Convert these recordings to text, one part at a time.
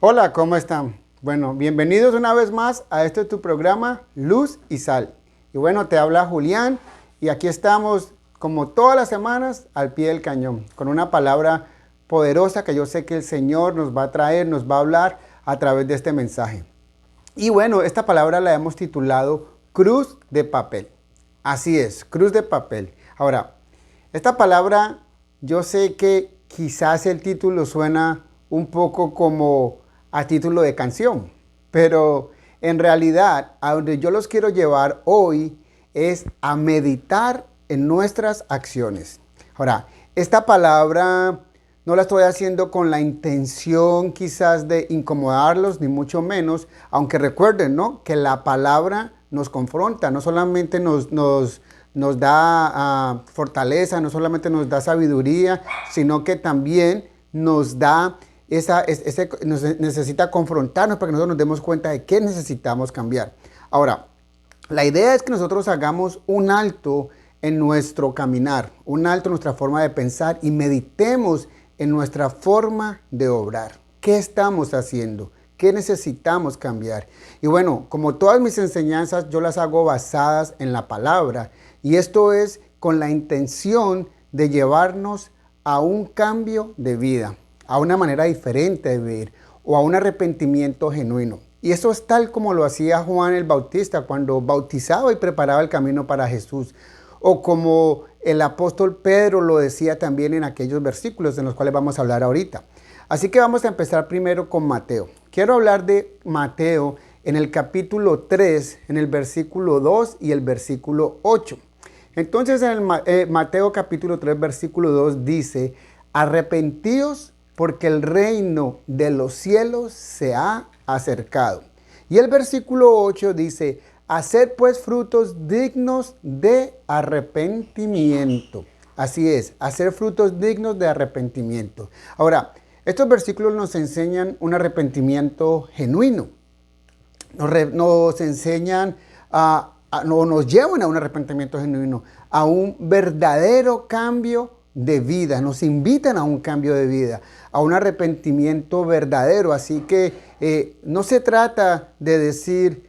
Hola, ¿cómo están? Bueno, bienvenidos una vez más a este tu programa Luz y Sal. Y bueno, te habla Julián y aquí estamos como todas las semanas al pie del cañón con una palabra poderosa que yo sé que el Señor nos va a traer, nos va a hablar a través de este mensaje. Y bueno, esta palabra la hemos titulado Cruz de Papel. Así es, cruz de papel. Ahora, esta palabra yo sé que quizás el título suena un poco como a título de canción, pero en realidad a donde yo los quiero llevar hoy es a meditar en nuestras acciones. Ahora, esta palabra no la estoy haciendo con la intención quizás de incomodarlos, ni mucho menos, aunque recuerden, ¿no?, que la palabra nos confronta, no solamente nos da fortaleza, no solamente nos da sabiduría, sino que también nos da nos necesita confrontarnos para que nosotros nos demos cuenta de qué necesitamos cambiar. Ahora, la idea es que nosotros hagamos un alto en nuestro caminar, un alto en nuestra forma de pensar y meditemos en nuestra forma de obrar. ¿Qué estamos haciendo? ¿Qué necesitamos cambiar? Y bueno, como todas mis enseñanzas, yo las hago basadas en la palabra. Y esto es con la intención de llevarnos a un cambio de vida, a una manera diferente de vivir o a un arrepentimiento genuino. Y eso es tal como lo hacía Juan el Bautista cuando bautizaba y preparaba el camino para Jesús. O como el apóstol Pedro lo decía también en aquellos versículos en los cuales vamos a hablar ahorita. Así que vamos a empezar primero con Mateo. Quiero hablar de Mateo en el capítulo 3, en el versículo 2 y el versículo 8. Entonces en el Mateo capítulo 3, versículo 2 dice: arrepentíos porque el reino de los cielos se ha acercado. Y el versículo 8 dice: haced pues frutos dignos de arrepentimiento. Así es, hacer frutos dignos de arrepentimiento. Ahora, estos versículos nos enseñan un arrepentimiento genuino. Nos enseñan nos llevan a un arrepentimiento genuino, a un verdadero cambio de vida, nos invitan a un cambio de vida, a un arrepentimiento verdadero. Así que no se trata de decir,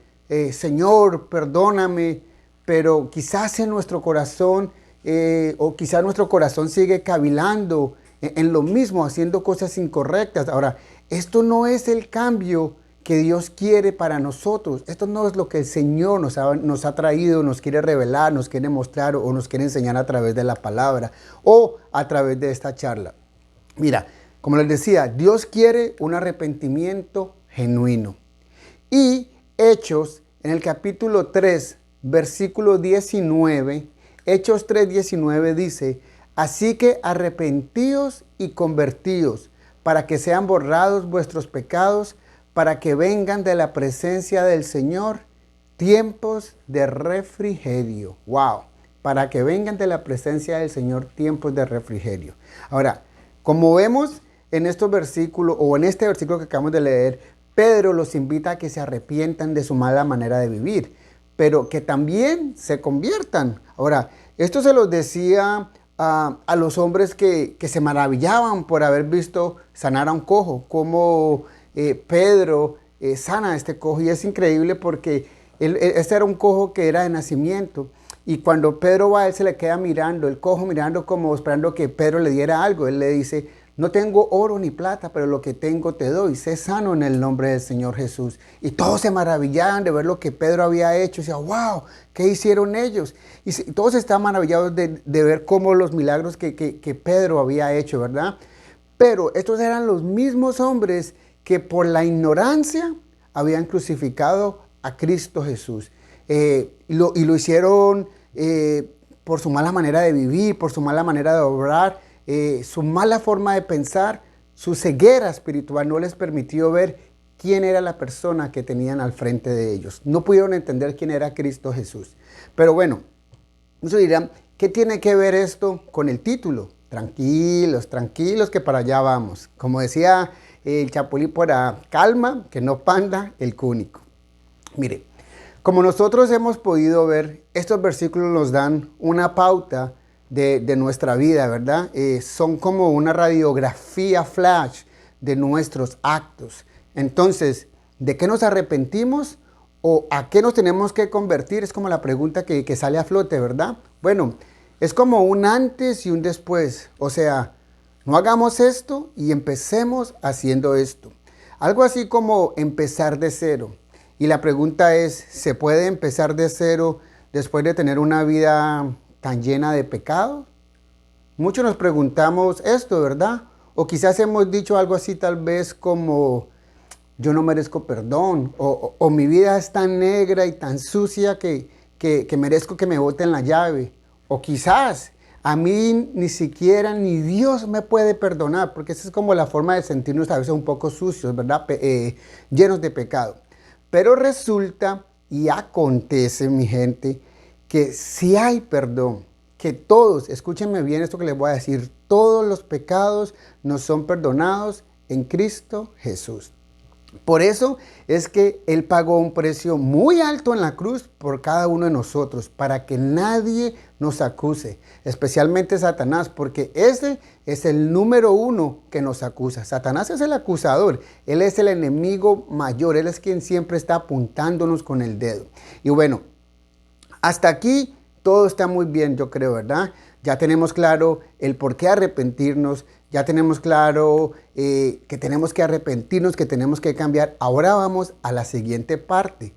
Señor, perdóname, pero quizás en nuestro corazón, o quizás nuestro corazón sigue cavilando en lo mismo, haciendo cosas incorrectas. Ahora, esto no es el cambio que Dios quiere para nosotros. Esto no es lo que el Señor nos ha traído, nos quiere revelar, nos quiere mostrar o nos quiere enseñar a través de la palabra o a través de esta charla. Mira, como les decía, Dios quiere un arrepentimiento genuino. Y Hechos, en el capítulo 3, versículo 19, Hechos 3:19 dice: así que arrepentíos y convertíos, para que sean borrados vuestros pecados, para que vengan de la presencia del Señor tiempos de refrigerio. ¡Wow! Para que vengan de la presencia del Señor tiempos de refrigerio. Ahora, como vemos en estos versículos, o en este versículo que acabamos de leer, Pedro los invita a que se arrepientan de su mala manera de vivir, pero que también se conviertan. Ahora, esto se los decía a los hombres que se maravillaban por haber visto sanar a un cojo, como Pedro sana a este cojo. Y es increíble porque este era un cojo que era de nacimiento. Y cuando Pedro va, él se le queda mirando, el cojo mirando como esperando que Pedro le diera algo. Él le dice: no tengo oro ni plata, pero lo que tengo te doy. Sé sano en el nombre del Señor Jesús. Y todos se maravillaban de ver lo que Pedro había hecho. Y decían: wow, ¿qué hicieron ellos? Y todos estaban maravillados de ver cómo los milagros que Pedro había hecho, ¿verdad? Pero estos eran los mismos hombres que por la ignorancia habían crucificado a Cristo Jesús. Y lo hicieron por su mala manera de vivir, por su mala manera de obrar, su mala forma de pensar, su ceguera espiritual no les permitió ver quién era la persona que tenían al frente de ellos. No pudieron entender quién era Cristo Jesús. Pero bueno, muchos dirán: ¿qué tiene que ver esto con el título? Tranquilos, tranquilos, que para allá vamos. Como decía el Chapulín por ahí, calma, que no panda el cúnico. Mire, como nosotros hemos podido ver, estos versículos nos dan una pauta de nuestra vida, ¿verdad? Son como una radiografía flash de nuestros actos. Entonces, ¿de qué nos arrepentimos o a qué nos tenemos que convertir? Es como la pregunta que sale a flote, ¿verdad? Bueno, es como un antes y un después. O sea, no hagamos esto y empecemos haciendo esto. Algo así como empezar de cero. Y la pregunta es, ¿se puede empezar de cero después de tener una vida tan llena de pecado? Muchos nos preguntamos esto, ¿verdad? O quizás hemos dicho algo así tal vez como, yo no merezco perdón, o mi vida es tan negra y tan sucia que merezco que me boten la llave. O quizás a mí ni siquiera ni Dios me puede perdonar, porque esa es como la forma de sentirnos a veces un poco sucios, ¿verdad? Llenos de pecado. Pero resulta y acontece, mi gente, que si hay perdón, que todos, escúchenme bien esto que les voy a decir, todos los pecados nos son perdonados en Cristo Jesús. Por eso es que Él pagó un precio muy alto en la cruz por cada uno de nosotros, para que nadie nos acuse, especialmente Satanás, porque ese es el número uno que nos acusa. Satanás es el acusador, él es el enemigo mayor, él es quien siempre está apuntándonos con el dedo. Y bueno, hasta aquí todo está muy bien, yo creo, ¿verdad? Ya tenemos claro el por qué arrepentirnos, ya tenemos claro que tenemos que arrepentirnos, que tenemos que cambiar. Ahora vamos a la siguiente parte,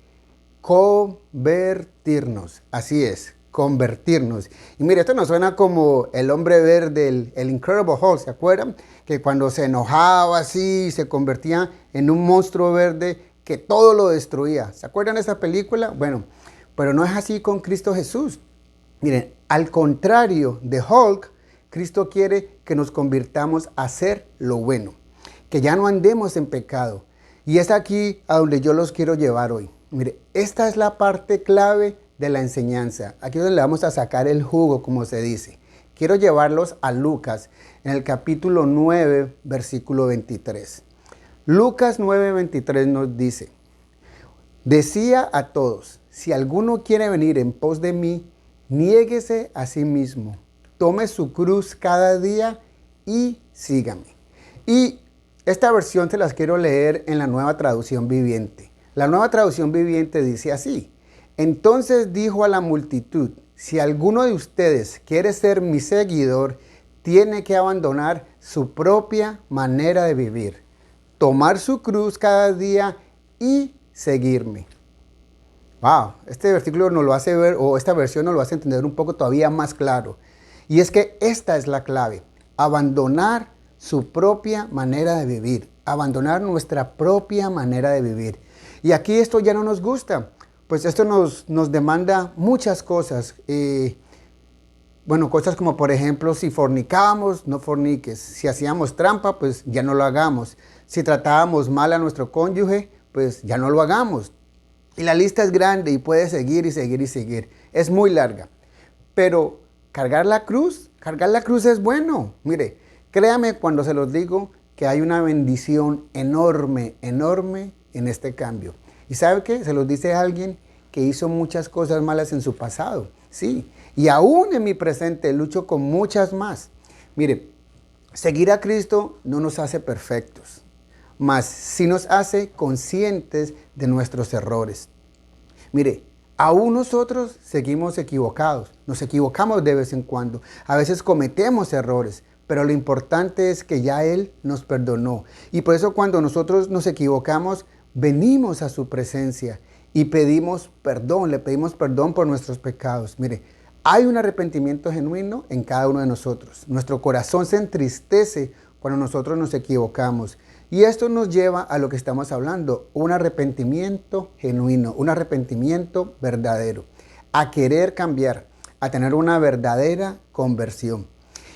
convertirnos. Así es, convertirnos. Y mire, esto nos suena como el hombre verde, el Incredible Hulk, ¿se acuerdan? Que cuando se enojaba así, se convertía en un monstruo verde que todo lo destruía. ¿Se acuerdan de esa película? Bueno, pero no es así con Cristo Jesús. Miren, al contrario de Hulk, Cristo quiere que nos convirtamos a hacer lo bueno, que ya no andemos en pecado. Y es aquí a donde yo los quiero llevar hoy. Mire, esta es la parte clave de la enseñanza. Aquí es donde le vamos a sacar el jugo, como se dice. Quiero llevarlos a Lucas, en el capítulo 9, versículo 23. Lucas 9, 23 nos dice, decía a todos, si alguno quiere venir en pos de mí, niéguese a sí mismo, tome su cruz cada día y sígame. Y esta versión se las quiero leer en la Nueva Traducción Viviente. La Nueva Traducción Viviente dice así, entonces dijo a la multitud, si alguno de ustedes quiere ser mi seguidor, tiene que abandonar su propia manera de vivir, tomar su cruz cada día y seguirme. Wow, este versículo nos lo hace ver, o esta versión nos lo hace entender un poco todavía más claro. Y es que esta es la clave, abandonar su propia manera de vivir, abandonar nuestra propia manera de vivir. Y aquí esto ya no nos gusta, pues esto nos demanda muchas cosas. Bueno, cosas como por ejemplo, si fornicábamos, no forniques. Si hacíamos trampa, pues ya no lo hagamos. Si tratábamos mal a nuestro cónyuge, pues ya no lo hagamos. Y la lista es grande y puede seguir y seguir y seguir. Es muy larga. Pero cargar la cruz es bueno. Mire, créame cuando se los digo que hay una bendición enorme, enorme en este cambio. ¿Y sabe qué? Se los dice alguien que hizo muchas cosas malas en su pasado. Sí, y aún en mi presente lucho con muchas más. Mire, seguir a Cristo no nos hace perfectos, mas sí nos hace conscientes de nuestros errores. Mire, aún nosotros seguimos equivocados, nos equivocamos de vez en cuando, a veces cometemos errores, pero lo importante es que ya Él nos perdonó. Y por eso cuando nosotros nos equivocamos, venimos a su presencia y pedimos perdón, le pedimos perdón por nuestros pecados. Mire, hay un arrepentimiento genuino en cada uno de nosotros. Nuestro corazón se entristece cuando nosotros nos equivocamos. Y esto nos lleva a lo que estamos hablando, un arrepentimiento genuino, un arrepentimiento verdadero, a querer cambiar, a tener una verdadera conversión.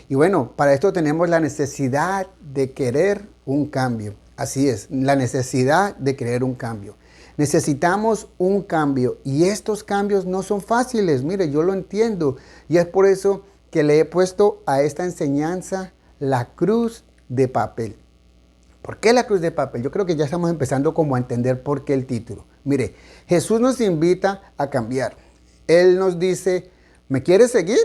Y bueno, para esto tenemos la necesidad de querer un cambio. Así es, la necesidad de querer un cambio. Necesitamos un cambio y estos cambios no son fáciles. Mire, yo lo entiendo y es por eso que le he puesto a esta enseñanza la cruz de papel. ¿Por qué la cruz de papel? Yo creo que ya estamos empezando como a entender por qué el título. Mire, Jesús nos invita a cambiar. Él nos dice, ¿me quieres seguir?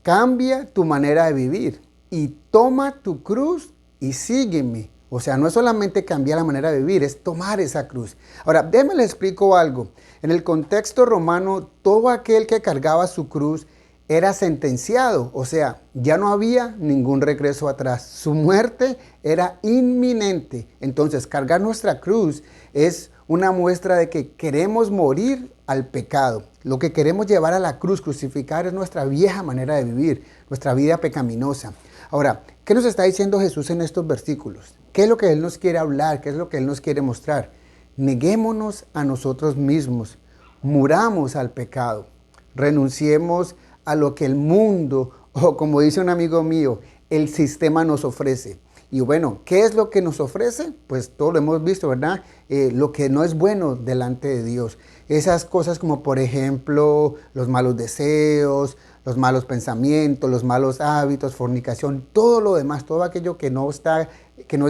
Cambia tu manera de vivir y toma tu cruz y sígueme. O sea, no es solamente cambiar la manera de vivir, es tomar esa cruz. Ahora, déjenme les explico algo. En el contexto romano, todo aquel que cargaba su cruz era sentenciado, o sea, ya no había ningún regreso atrás. Su muerte era inminente. Entonces, cargar nuestra cruz es una muestra de que queremos morir al pecado. Lo que queremos llevar a la cruz, crucificar, es nuestra vieja manera de vivir, nuestra vida pecaminosa. Ahora, ¿qué nos está diciendo Jesús en estos versículos? ¿Qué es lo que Él nos quiere hablar? ¿Qué es lo que Él nos quiere mostrar? Neguémonos a nosotros mismos, muramos al pecado, renunciemos a lo que el mundo, o como dice un amigo mío, el sistema nos ofrece. Y bueno, ¿qué es lo que nos ofrece? Pues todo lo hemos visto, ¿verdad? Lo que no es bueno delante de Dios. Esas cosas como por ejemplo los malos deseos, los malos pensamientos, los malos hábitos, fornicación, todo lo demás, todo aquello que no es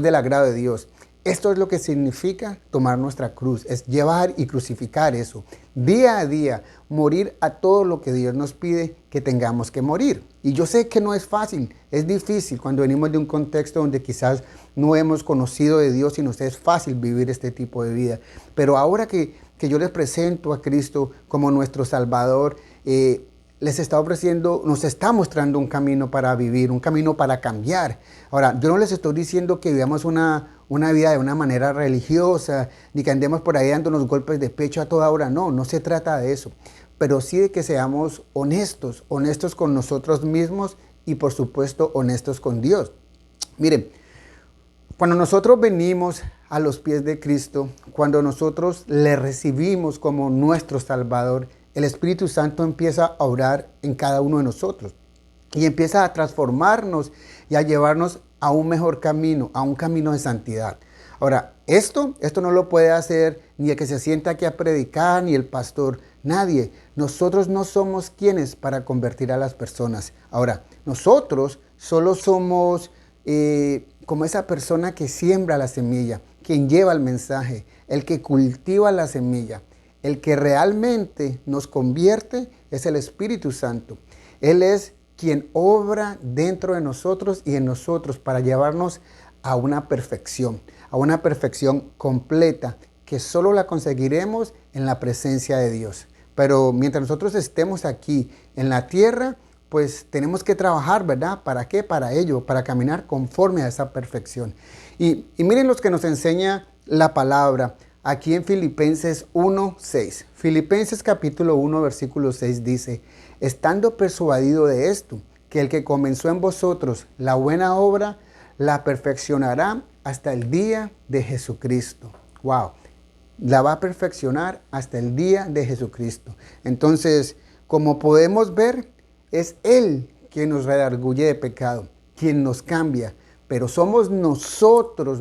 del agrado de Dios. Esto es lo que significa tomar nuestra cruz, es llevar y crucificar eso. Día a día, morir a todo lo que Dios nos pide que tengamos que morir. Y yo sé que no es fácil, es difícil cuando venimos de un contexto donde quizás no hemos conocido de Dios y nos es fácil vivir este tipo de vida. Pero ahora que yo les presento a Cristo como nuestro Salvador, les está ofreciendo, nos está mostrando un camino para vivir, un camino para cambiar. Ahora, yo no les estoy diciendo que vivamos una vida de una manera religiosa, ni que andemos por ahí dándonos golpes de pecho a toda hora. No, no se trata de eso. Pero sí de que seamos honestos con nosotros mismos y por supuesto honestos con Dios. Miren, cuando nosotros venimos a los pies de Cristo, cuando nosotros le recibimos como nuestro Salvador, el Espíritu Santo empieza a obrar en cada uno de nosotros y empieza a transformarnos y a llevarnos a un mejor camino, a un camino de santidad. Ahora, esto no lo puede hacer ni el que se sienta aquí a predicar, ni el pastor, nadie. Nosotros no somos quienes para convertir a las personas. Ahora, nosotros solo somos como esa persona que siembra la semilla, quien lleva el mensaje, el que cultiva la semilla. El que realmente nos convierte es el Espíritu Santo. Él es quien obra dentro de nosotros y en nosotros para llevarnos a una perfección completa, que solo la conseguiremos en la presencia de Dios. Pero mientras nosotros estemos aquí en la tierra, pues tenemos que trabajar, ¿verdad? ¿Para qué? Para ello, para caminar conforme a esa perfección. Y miren los que nos enseña la palabra. Aquí en Filipenses 1:6. Filipenses capítulo 1, versículo 6 dice, estando persuadido de esto, que el que comenzó en vosotros la buena obra, la perfeccionará hasta el día de Jesucristo. Wow, la va a perfeccionar hasta el día de Jesucristo. Entonces, como podemos ver, es Él quien nos redarguye de pecado, quien nos cambia. Pero somos nosotros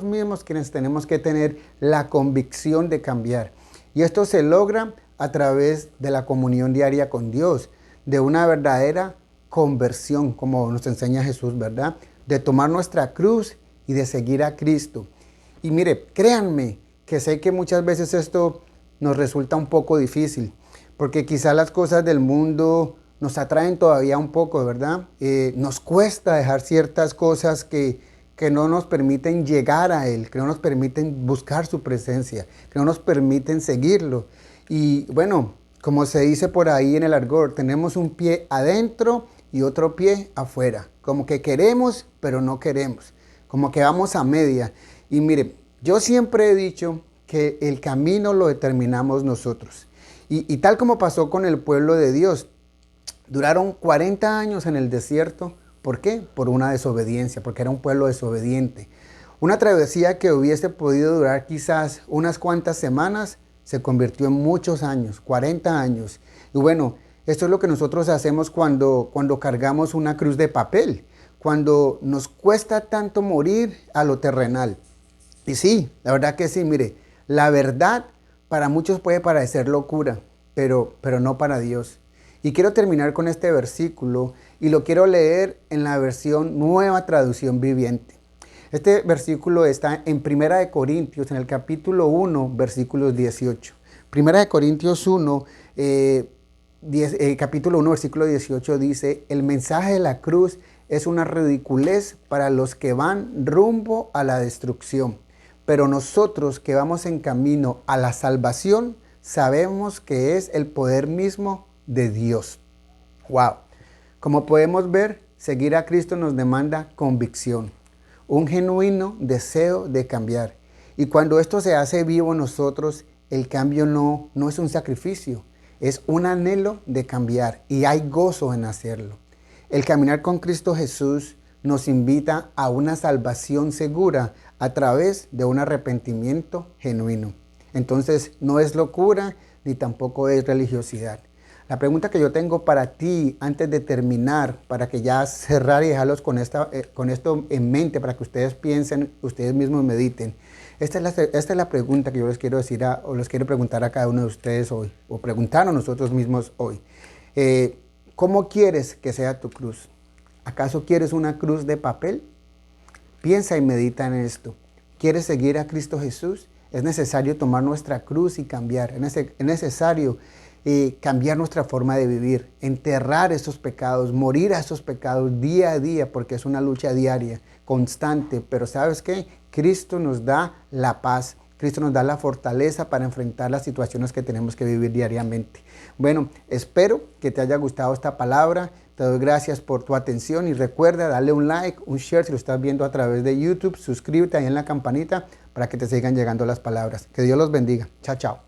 mismos quienes tenemos que tener la convicción de cambiar. Y esto se logra a través de la comunión diaria con Dios, de una verdadera conversión, como nos enseña Jesús, ¿verdad? De tomar nuestra cruz y de seguir a Cristo. Y mire, créanme que sé que muchas veces esto nos resulta un poco difícil, porque quizás las cosas del mundo nos atraen todavía un poco, ¿verdad? Nos cuesta dejar ciertas cosas que no nos permiten llegar a Él, que no nos permiten buscar su presencia, que no nos permiten seguirlo. Y bueno, como se dice por ahí en el argot, tenemos un pie adentro y otro pie afuera. Como que queremos, pero no queremos. Como que vamos a media. Y mire, yo siempre he dicho que el camino lo determinamos nosotros. Y tal como pasó con el pueblo de Dios, duraron 40 años en el desierto. ¿Por qué? Por una desobediencia, porque era un pueblo desobediente. Una travesía que hubiese podido durar quizás unas cuantas semanas, se convirtió en muchos años, 40 años. Y bueno, esto es lo que nosotros hacemos cuando cargamos una cruz de papel, cuando nos cuesta tanto morir a lo terrenal. Y sí, la verdad que sí, mire, la verdad para muchos puede parecer locura, pero no para Dios. Y quiero terminar con este versículo y lo quiero leer en la versión Nueva Traducción Viviente. Este versículo está en 1 Corintios, en el capítulo 1, versículos 18. 1 Corintios 1, capítulo 1, versículo 18 dice, el mensaje de la cruz es una ridiculez para los que van rumbo a la destrucción. Pero nosotros que vamos en camino a la salvación, sabemos que es el poder mismo de Dios. ¡Wow! Como podemos ver, seguir a Cristo nos demanda convicción, un genuino deseo de cambiar. Y cuando esto se hace vivo en nosotros, el cambio no es un sacrificio, es un anhelo de cambiar y hay gozo en hacerlo. El caminar con Cristo Jesús nos invita a una salvación segura a través de un arrepentimiento genuino. Entonces no es locura ni tampoco es religiosidad. La pregunta que yo tengo para ti antes de terminar, para que ya cerrar y dejarlos con esto en mente, para que ustedes piensen, ustedes mismos mediten. Esta es la pregunta que yo les quiero decir o les quiero preguntar a cada uno de ustedes hoy, o preguntarnos nosotros mismos hoy. ¿Cómo quieres que sea tu cruz? ¿Acaso quieres una cruz de papel? Piensa y medita en esto. ¿Quieres seguir a Cristo Jesús? Es necesario tomar nuestra cruz y cambiar. Es necesario cambiar nuestra forma de vivir, enterrar esos pecados, morir a esos pecados día a día, porque es una lucha diaria, constante. Pero ¿sabes qué? Cristo nos da la paz. Cristo nos da la fortaleza para enfrentar las situaciones que tenemos que vivir diariamente. Bueno, espero que te haya gustado esta palabra. Te doy gracias por tu atención y recuerda darle un like, un share si lo estás viendo a través de YouTube. Suscríbete ahí en la campanita para que te sigan llegando las palabras. Que Dios los bendiga. Chao, chao.